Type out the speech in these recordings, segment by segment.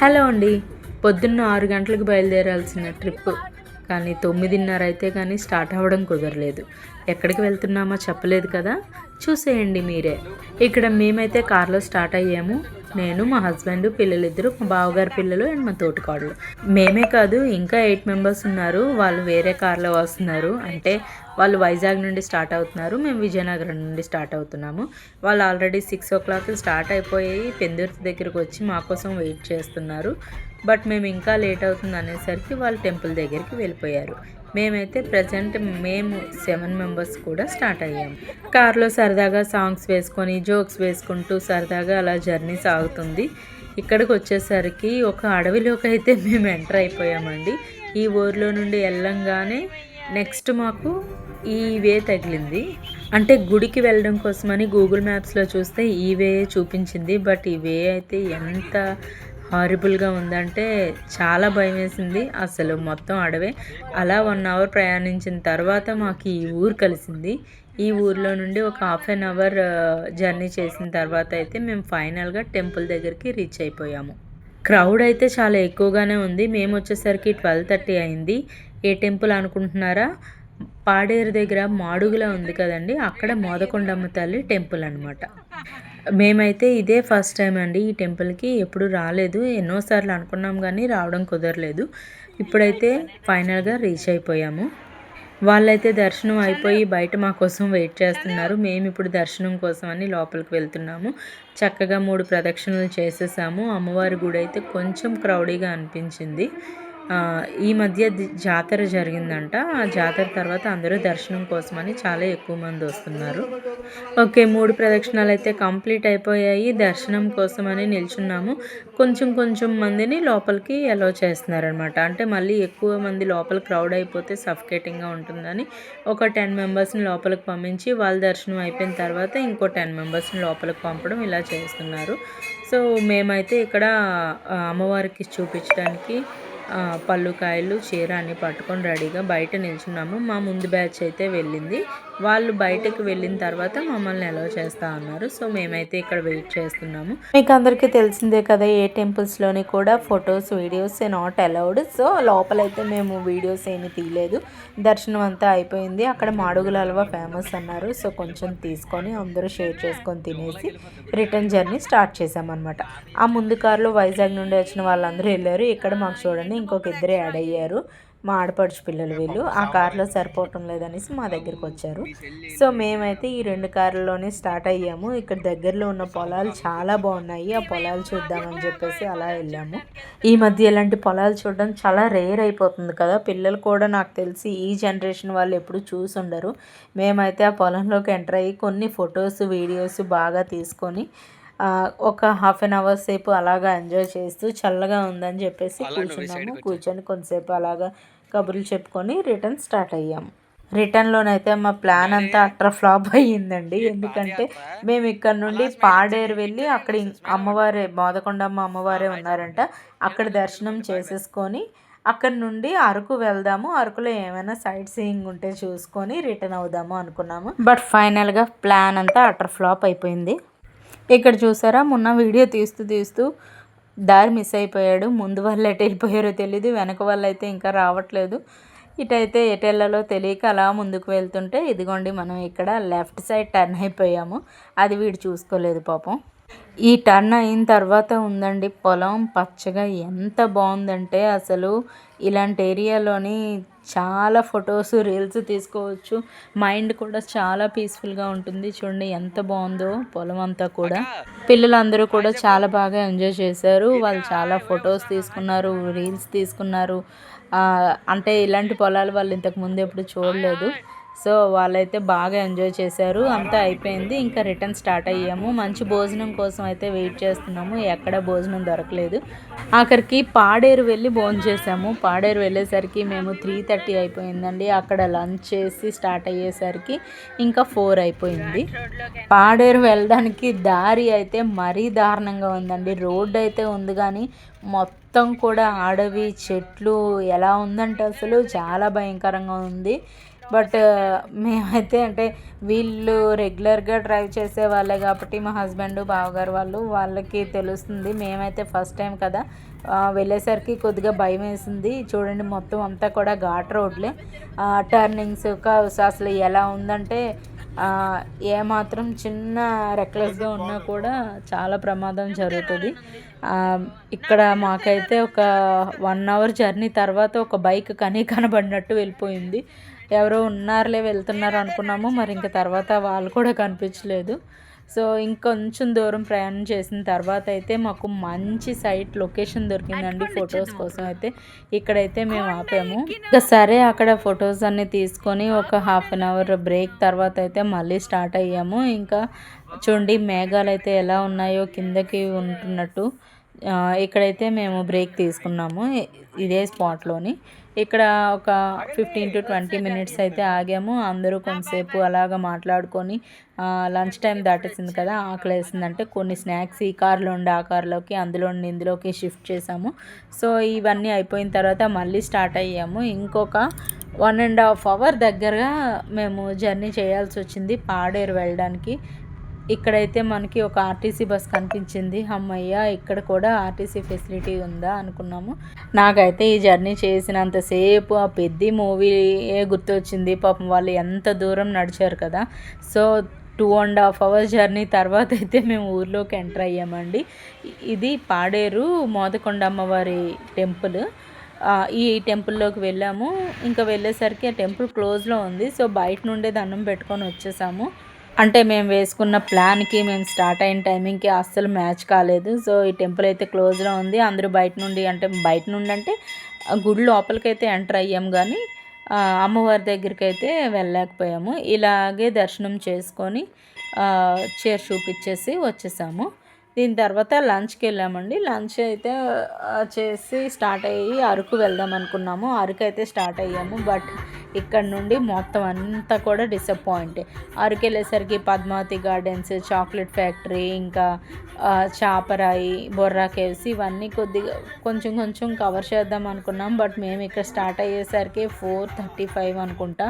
Hello అండి. పొద్దున్న 6 గంటలకు బయలుదేరాల్సిన ట్రిప్ కానీ 9:30 అయితే కానీ స్టార్ట్ అవ్వడం కుదరలేదు. ఎక్కడికి వెళ్తున్నామో చెప్పలేదు కదా, చూసేయండి మీరే. ఇక్కడ మేమైతే కార్లో స్టార్ట్ అయ్యాము. నేను, మా హస్బెండ్, పిల్లలిద్దరు, మా బావగారి పిల్లలు అండ్ మా తోటికోడలు. మేమే కాదు ఇంకా 8 మెంబర్స్ ఉన్నారు. వాళ్ళు వేరే కార్లో వస్తున్నారు. అంటే వాళ్ళు వైజాగ్ నుండి స్టార్ట్ అవుతున్నారు, మేము విజయనగరం నుండి స్టార్ట్ అవుతున్నాము. వాళ్ళు ఆల్రెడీ 6 o'clock స్టార్ట్ అయిపోయి పెందుర్తి దగ్గరకు వచ్చి మా కోసం వెయిట్ చేస్తున్నారు. బట్ మేము ఇంకా లేట్ అవుతుంది అనేసరికి వాళ్ళు టెంపుల్ దగ్గరికి వెళ్ళిపోయారు. మేమైతే మేము 7 మెంబర్స్ కూడా స్టార్ట్ అయ్యాము. కార్లో సరదాగా సాంగ్స్ వేసుకొని జోక్స్ వేసుకుంటూ సరదాగా అలా జర్నీ సాగుతుంది. ఇక్కడికి వచ్చేసరికి ఒక అడవిలోకి అయితే మేము ఎంటర్ అయిపోయామండి. ఈ ఊర్లో నుండి వెళ్ళంగానే నెక్స్ట్ మాకు ఈ వే తగిలింది. అంటే గుడికి వెళ్ళడం కోసమని గూగుల్ మ్యాప్స్లో చూస్తే ఈ వే చూపించింది. బట్ ఈ వే అయితే ఎంత హారిబుల్గా ఉందంటే చాలా భయం వేసింది. అసలు మొత్తం అడవే. అలా 1 hour ప్రయాణించిన తర్వాత మాకు ఈ ఊరు కలిసింది. ఈ ఊర్లో నుండి ఒక 1/2 hour జర్నీ చేసిన తర్వాత అయితే మేము ఫైనల్గా టెంపుల్ దగ్గరికి రీచ్ అయిపోయాము. క్రౌడ్ అయితే చాలా ఎక్కువగానే ఉంది. మేము వచ్చేసరికి 12:30 అయింది. ఏ టెంపుల్ అనుకుంటున్నారా? పాడేరు దగ్గర మాడుగులా ఉంది కదండి, అక్కడ మోదకొండమ్మ తల్లి టెంపుల్ అనమాట. మేమైతే ఇదే ఫస్ట్ టైం అండి ఈ టెంపుల్కి. ఎప్పుడు రాలేదు. ఎన్నోసార్లు అనుకున్నాం కానీ రావడం కుదరలేదు. ఇప్పుడైతే ఫైనల్గా రీచ్ అయిపోయాము. వాళ్ళైతే దర్శనం అయిపోయి బయట మా కోసం వెయిట్ చేస్తున్నారు. మేము ఇప్పుడు దర్శనం కోసం అని లోపలికి వెళ్తున్నాము. చక్కగా 3 ప్రదక్షిణలు చేసేసాము. అమ్మవారి గుడి అయితే కొంచెం క్రౌడీగా అనిపించింది. ఈ మధ్య జాతర జరిగిందంట. ఆ జాతర తర్వాత అందరూ దర్శనం కోసమని చాలా ఎక్కువ మంది వస్తున్నారు. ఓకే, 3 ప్రదక్షిణాలు అయితే కంప్లీట్ అయిపోయాయి. దర్శనం కోసమని నిల్చున్నాము. కొంచెం మందిని లోపలికి అలౌ చేస్తున్నారనమాట. అంటే మళ్ళీ ఎక్కువ మంది లోపల క్రౌడ్ అయిపోతే సఫికేటింగ్గా ఉంటుందని ఒక 10 మెంబర్స్ని లోపలికి పంపించి వాళ్ళ దర్శనం అయిపోయిన తర్వాత ఇంకో 10 మెంబర్స్ని లోపలికి పంపడం ఇలా చేస్తున్నారు. సో మేమైతే ఇక్కడ అమ్మవారికి చూపించడానికి పళ్ళు, కాయలు, చీర అన్నీ పట్టుకొని రెడీగా బయట నిల్చున్నాము. మా ముందు బ్యాచ్ అయితే వెళ్ళింది. వాళ్ళు బయటకు వెళ్ళిన తర్వాత మమ్మల్ని అలౌ చేస్తూ ఉన్నారు. సో మేమైతే ఇక్కడ వెయిట్ చేస్తున్నాము. మీకు అందరికీ తెలిసిందే కదా, ఏ టెంపుల్స్లోని కూడా photos, videos not allowed. So లోపలైతే మేము వీడియోస్ ఏమీ తీయలేదు. దర్శనం అంతా అయిపోయింది. అక్కడ మాడుగుల హల్వా ఫేమస్ అన్నారు. సో కొంచెం తీసుకొని అందరూ షేర్ చేసుకొని తినేసి రిటర్న్ జర్నీ స్టార్ట్ చేసామన్నమాట. ఆ ముందు కారులో వైజాగ్ నుండి వచ్చిన వాళ్ళందరూ వెళ్ళారు. ఇక్కడ మాకు చూడండి ఇంకొక 2 యాడ్ అయ్యారు. మా ఆడపడుచు పిల్లలు వీళ్ళు. ఆ కార్లో సరిపోవటం లేదనేసి మా దగ్గరికి వచ్చారు. సో మేమైతే ఈ 2 కార్లలోనే స్టార్ట్ అయ్యాము. ఇక్కడ దగ్గరలో ఉన్న పొలాలు చాలా బాగున్నాయి. ఆ పొలాలు చూద్దామని చెప్పేసి అలా వెళ్ళాము. ఈ మధ్య ఇలాంటి పొలాలు చూడడం చాలా రేర్ అయిపోతుంది కదా. పిల్లలు కూడా నాకు తెలిసి ఈ జనరేషన్ వాళ్ళు ఎప్పుడు చూసి ఉండరు. మేమైతే ఆ పొలంలోకి ఎంటర్ అయ్యి కొన్ని ఫొటోస్, వీడియోస్ బాగా తీసుకొని ఒక 1/2 hour సేపు అలాగా ఎంజాయ్ చేస్తూ చల్లగా ఉందని చెప్పేసి కూర్చొని కొంతసేపు అలాగా కబుర్లు చెప్పుకొని రిటర్న్ స్టార్ట్ అయ్యాము. రిటర్న్లోనైతే మా ప్లాన్ అంతా అట్టర్ ఫ్లాప్ అయ్యిందండి. ఎందుకంటే మేము ఇక్కడ నుండి పాడేరు వెళ్ళి అక్కడ అమ్మవారే, మోదకొండమ్మ అమ్మవారే ఉన్నారంట, అక్కడ దర్శనం చేసేసుకొని అక్కడ నుండి అరకు వెళ్దాము. అరకులో ఏమైనా సైట్ సీయింగ్ ఉంటే చూసుకొని రిటర్న్ అవుదాము అనుకున్నాము. బట్ ఫైనల్గా ప్లాన్ అంతా అట్టర్ ఫ్లాప్ అయిపోయింది. ఇక్కడ చూసారా, మొన్న వీడియో తీస్తూ దారి మిస్ అయిపోయాడు. ముందు వాళ్ళు ఎటు వెళ్ళిపోయారో తెలీదు, వెనక వాళ్ళు అయితే ఇంకా రావట్లేదు. ఇటైతే ఎటు వెళ్ళాలో తెలియక అలా ముందుకు వెళ్తుంటే ఇదిగోండి మనం ఇక్కడ లెఫ్ట్ సైడ్ టర్న్ అయిపోయాము. అది వీడు చూసుకోలేదు పాపం. ఈ టర్న్ అయిన తర్వాత ఉందండి పొలం పచ్చగా ఎంత బాగుందంటే అసలు ఇలాంటి ఏరియాలోని చాలా ఫొటోస్, రీల్స్ తీసుకోవచ్చు. మైండ్ కూడా చాలా పీస్ఫుల్గా ఉంటుంది. చూడండి ఎంత బాగుందో పొలం అంతా కూడా. పిల్లలందరూ కూడా చాలా బాగా ఎంజాయ్ చేశారు. వాళ్ళు చాలా ఫొటోస్ తీసుకున్నారు, రీల్స్ తీసుకున్నారు. అంటే ఇలాంటి పొలాలు వాళ్ళు ఇంతకుముందు ఎప్పుడు చూడలేదు. సో వాళ్ళైతే బాగా ఎంజాయ్ చేశారు. అంతా అయిపోయింది, ఇంకా రిటర్న్ స్టార్ట్ అయ్యాము. మంచి భోజనం కోసం అయితే వెయిట్ చేస్తున్నాము. ఎక్కడ భోజనం దొరకలేదు. ఆఖరికి పాడేరు వెళ్ళి భోజనం చేసాము. పాడేరు వెళ్ళేసరికి మేము 3:30 అయిపోయిందండి. అక్కడ లంచ్ చేసి స్టార్ట్ అయ్యేసరికి ఇంకా 4 అయిపోయింది. పాడేరు వెళ్ళడానికి దారి అయితే మరీ దారుణంగా ఉందండి. రోడ్డు అయితే ఉంది కానీ మొత్తం కూడా అడవి, చెట్లు ఎలా ఉందంటే అసలు చాలా భయంకరంగా ఉంది. బట్ మేమైతే అంటే వీళ్ళు రెగ్యులర్గా డ్రైవ్ చేసే వాళ్ళే కాబట్టి మా హస్బెండ్, బావగారు వాళ్ళకి తెలుస్తుంది. మేమైతే ఫస్ట్ టైం కదా, వెళ్ళేసరికి కొద్దిగా భయం వేసింది. చూడండి మొత్తం అంతా కూడా ఘాట్ రోడ్లే, టర్నింగ్స్ కర్వ్స్ అసలు ఎలా ఉందంటే ఏమాత్రం చిన్న రెక్లెస్గా ఉన్నా కూడా చాలా ప్రమాదం జరుగుతుంది. ఇక్కడ మాకైతే ఒక 1 అవర్ జర్నీ తర్వాత ఒక బైక్ కనబడినట్టు వెళ్ళిపోయింది. ఎవరో ఉన్నారులే వెళ్తున్నారు అనుకున్నాము, మరి ఇంక తర్వాత వాళ్ళు కూడా కనిపించలేదు. సో ఇంకొంచెం దూరం ప్రయాణం చేసిన తర్వాత అయితే మాకు మంచి సైట్ లొకేషన్ దొరికిందండి ఫొటోస్ కోసం. అయితే ఇక్కడైతే మేము ఆపాము. ఇంకా సరే అక్కడ ఫొటోస్ అన్నీ తీసుకొని ఒక హాఫ్ అన్ అవర్ బ్రేక్ తర్వాత అయితే మళ్ళీ స్టార్ట్ అయ్యాము. ఇంకా చూడండి మేఘాలు అయితే ఎలా ఉన్నాయో కిందకి ఉంటున్నట్టు. ఇక్కడైతే మేము బ్రేక్ తీసుకున్నాము ఇదే స్పాట్లోని. ఇక్కడ ఒక 15 to 20 మినిట్స్ అయితే ఆగాము. అందరూ కొంతసేపు అలాగ మాట్లాడుకొని లంచ్ టైం దాటేసింది కదా, ఆకలి వేసిందంటే కొన్ని స్నాక్స్ ఈ కార్లో ఉండి ఆ కార్లోకి, అందులో ఉండి ఇందులోకి షిఫ్ట్ చేసాము. సో ఇవన్నీ అయిపోయిన తర్వాత మళ్ళీ స్టార్ట్ అయ్యాము. ఇంకొక 1.5 అవర్ దగ్గరగా మేము జర్నీ చేయాల్సి వచ్చింది పాడేరు వెళ్ళడానికి. ఇక్కడైతే మనకి ఒక ఆర్టీసీ బస్ కనిపించింది. అమ్మయ్య, ఇక్కడ కూడా ఆర్టీసీ ఫెసిలిటీ ఉందా అనుకున్నాము. నాకైతే ఈ జర్నీ చేసినంతసేపు ఆ పెద్ద మూవీయే గుర్తొచ్చింది. పాపం వాళ్ళు ఎంత దూరం నడిచారు కదా. సో 2.5 అవర్స్ జర్నీ తర్వాత అయితే మేము ఊర్లోకి ఎంటర్ అయ్యామండి. ఇది పాడేరు మోదకొండ అమ్మవారి టెంపుల్. ఈ టెంపుల్లోకి వెళ్ళాము. ఇంకా వెళ్ళేసరికి ఆ టెంపుల్ క్లోజ్లో ఉంది. సో బయట నుండే దండం పెట్టుకొని వచ్చేసాము. అంటే మేము వేసుకున్న ప్లాన్కి, మేము స్టార్ట్ అయిన టైమింగ్కి అస్సలు మ్యాచ్ కాలేదు. సో ఈ టెంపుల్ అయితే క్లోజ్లో ఉంది. అందరూ బయట నుండి అంటే గుడి లోపలికైతే ఎంటర్ అయ్యాము, కానీ అమ్మవారి దగ్గరికి అయితే వెళ్ళలేకపోయాము. ఇలాగే దర్శనం చేసుకొని చీర చూపించేసి వచ్చేసాము. దీని తర్వాత లంచ్కి వెళ్ళామండి. లంచ్ అయితే చేసి స్టార్ట్ అయ్యి అరకు వెళ్దాం అనుకున్నాము. అరకు అయితే స్టార్ట్ అయ్యాము. బట్ ఇక్కడ నుండి మొత్తం అంతా కూడా డిసప్పాయింట్. అరకు వెళ్ళేసరికి పద్మావతి గార్డెన్స్, చాక్లెట్ ఫ్యాక్టరీ, ఇంకా చాపరాయి, బొర్రా కేవ్స్ ఇవన్నీ కొంచెం కవర్ చేద్దాం అనుకున్నాం. బట్ మేము ఇక్కడ స్టార్ట్ అయ్యేసరికి 4:35 అనుకుంటా.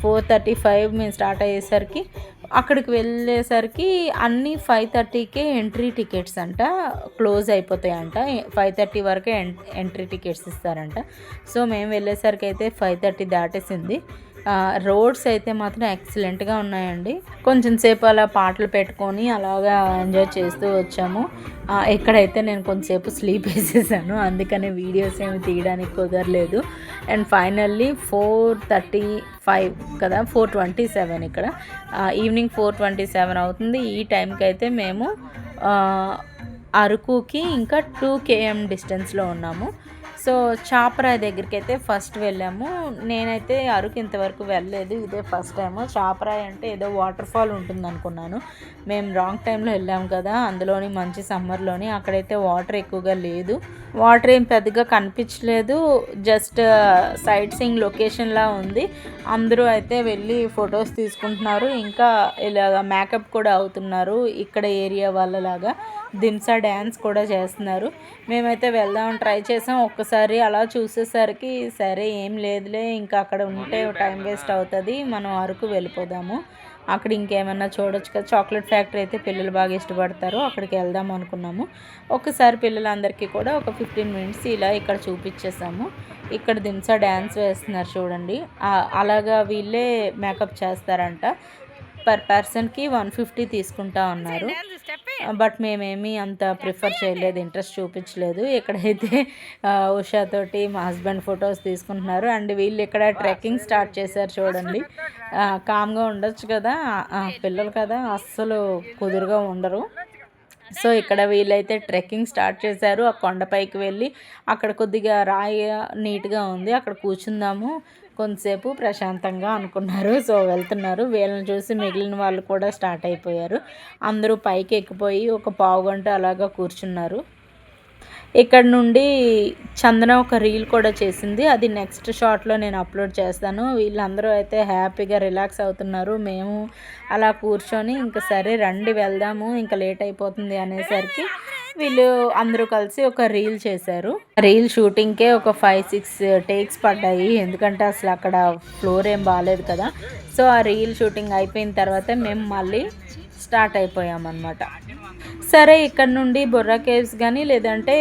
4:35 మేము స్టార్ట్ అయ్యేసరికి అక్కడికి వెళ్ళేసరికి అన్నీ 5:30కే ఎంట్రీ టికెట్స్ అంట క్లోజ్ అయిపోతాయంట. 5:30 వరకే ఎంట్రీ టికెట్స్ ఇస్తారంట. సో మేము వెళ్ళేసరికి అయితే 5:30 దాటేసింది. రోడ్స్ అయితే మాత్రం ఎక్సలెంట్గా ఉన్నాయండి. కొంచెం సేపు అలా పాటలు పెట్టుకొని అలాగా ఎంజాయ్ చేస్తూ వచ్చాము. ఎక్కడైతే నేను కొంచెంసేపు స్లీప్ వేసేసాను, అందుకనే వీడియోస్ ఏమి తీయడానికి కుదరలేదు. అండ్ ఫైనల్లీ 4:35 కదా, 4:27 ఇక్కడ ఈవినింగ్ 4:27 అవుతుంది. ఈ టైంకి అయితే మేము అరకుకి ఇంకా 2 km డిస్టెన్స్లో ఉన్నాము. సో చాపరాయి దగ్గరికి అయితే ఫస్ట్ వెళ్ళాము. నేనైతే అరకు ఇంతవరకు వెళ్ళలేదు, ఇదే ఫస్ట్ టైము. చాపరాయి అంటే ఏదో వాటర్ ఫాల్ ఉంటుంది అనుకున్నాను. మేము రాంగ్ టైంలో వెళ్ళాము కదా, అందులోని మంచి సమ్మర్లోని. అక్కడైతే వాటర్ ఎక్కువగా లేదు, వాటర్ ఏం పెద్దగా కనిపించలేదు. జస్ట్ సైట్ సీయింగ్ లొకేషన్లా ఉంది. అందరూ అయితే వెళ్ళి ఫొటోస్ తీసుకుంటున్నారు, ఇంకా ఇలాగ మేకప్ కూడా అవుతున్నారు. ఇక్కడ ఏరియా వాళ్ళలాగా దింసా డ్యాన్స్ కూడా చేస్తున్నారు. మేమైతే వెళ్దామని ట్రై చేసాం. ఒక్కసారి అలా చూసేసరికి సరే ఏం లేదులే, ఇంకా అక్కడ ఉంటే టైం వేస్ట్ అవుతుంది, మనం అరకు వెళ్ళిపోదాము, అక్కడ ఇంకేమైనా చూడొచ్చు కదా. చాక్లెట్ ఫ్యాక్టరీ అయితే పిల్లలు బాగా ఇష్టపడతారు, అక్కడికి వెళ్దాం అనుకున్నాము. ఒకసారి పిల్లలందరికీ కూడా ఒక 15 మినిట్స్ ఇలా ఇక్కడ చూపించేసాము. ఇక్కడ దింసా డ్యాన్స్ వేస్తున్నారు చూడండి. అలాగా వీళ్ళే మేకప్ చేస్తారంట. పర్ పర్సన్కి 150 తీసుకుంటా ఉన్నారు. బట్ మేమేమీ అంత ప్రిఫర్ చేయలేదు, ఇంట్రెస్ట్ చూపించలేదు. ఇక్కడైతే ఉషాతోటి మా హస్బెండ్ ఫొటోస్ తీసుకుంటున్నారు. అండ్ వీళ్ళు ఇక్కడ ట్రెక్కింగ్ స్టార్ట్ చేశారు చూడండి. కామ్గా ఉండొచ్చు కదా, పిల్లలు కదా, అస్సలు కుదురుగా ఉండరు. సో ఇక్కడ వీళ్ళైతే ట్రెక్కింగ్ స్టార్ట్ చేశారు. ఆ కొండపైకి వెళ్ళి అక్కడ కొద్దిగా రాయి నీట్గా ఉంది, అక్కడ కూర్చుందాము కొంతసేపు ప్రశాంతంగా అనుకున్నారు. సో వెళ్తున్నారు. వీళ్ళని చూసి మిగిలిన వాళ్ళు కూడా స్టార్ట్ అయిపోయారు. అందరూ పైకి ఎక్కిపోయి ఒక పావుగంట అలాగా కూర్చున్నారు. ఇక్కడ నుండి చందన ఒక రీల్ కూడా చేసింది, అది నెక్స్ట్ షార్ట్లో నేను అప్లోడ్ చేస్తాను. వీళ్ళందరూ అయితే హ్యాపీగా రిలాక్స్ అవుతున్నారు. మేము అలా కూర్చొని ఇంకా సరే రండి వెళ్దాము, ఇంకా లేట్ అయిపోతుంది అనేసరికి వీళ్ళు అందరూ కలిసి ఒక రీల్ చేశారు. రీల్ షూటింగ్కే ఒక 5-6 టేక్స్ పడ్డాయి, ఎందుకంటే అసలు అక్కడ ఫ్లోర్ ఏం బాగాలేదు కదా. సో ఆ రీల్ షూటింగ్ అయిపోయిన తర్వాత మేము మళ్ళీ స్టార్ట్ అయిపోయామన్నమాట. సరే ఇక్కడ నుండి బొర్రా కేవ్స్ కానీ లేదంటే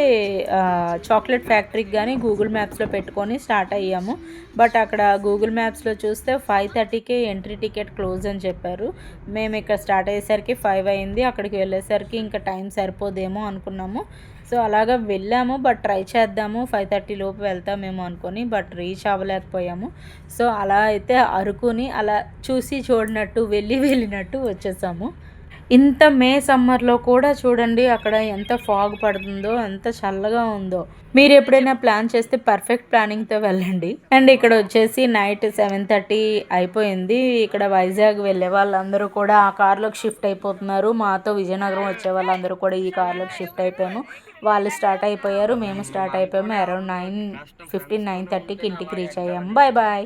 చాక్లెట్ ఫ్యాక్టరీకి కానీ గూగుల్ మ్యాప్స్లో పెట్టుకొని స్టార్ట్ అయ్యాము. బట్ అక్కడ గూగుల్ మ్యాప్స్లో చూస్తే 5:30కే ఎంట్రీ టికెట్ క్లోజ్ అని చెప్పారు. మేము ఇక్కడ స్టార్ట్ అయ్యేసరికి 5 అయింది. అక్కడికి వెళ్ళేసరికి ఇంకా టైం సరిపోదేమో అనుకున్నాము. సో అలాగా వెళ్ళాము. బట్ ట్రై చేద్దాము 5:30 లోపు వెళ్తామేమో అనుకొని, బట్ రీచ్ అవ్వలేకపోయాము. సో అలా అయితే అరకుని అలా చూసి చూడనట్టు వెళ్ళినట్టు వచ్చేసాము. ఇంత మే సమ్మర్లో కూడా చూడండి అక్కడ ఎంత ఫాగ్ పడుతుందో, ఎంత చల్లగా ఉందో. మీరు ఎప్పుడైనా ప్లాన్ చేస్తే పర్ఫెక్ట్ ప్లానింగ్తో వెళ్ళండి. అండ్ ఇక్కడ వచ్చేసి నైట్ 7:30 అయిపోయింది. ఇక్కడ వైజాగ్ వెళ్ళే వాళ్ళందరూ కూడా ఆ కార్లోకి షిఫ్ట్ అయిపోతున్నారు. మాతో విజయనగరం వచ్చే వాళ్ళందరూ కూడా ఈ కార్లోకి షిఫ్ట్ అయిపోయాము. వాళ్ళు స్టార్ట్ అయిపోయారు, మేము స్టార్ట్ అయిపోయాము. అరౌండ్ 9:15, 9:30కి ఇంటికి రీచ్ అయ్యాము. Bye bye.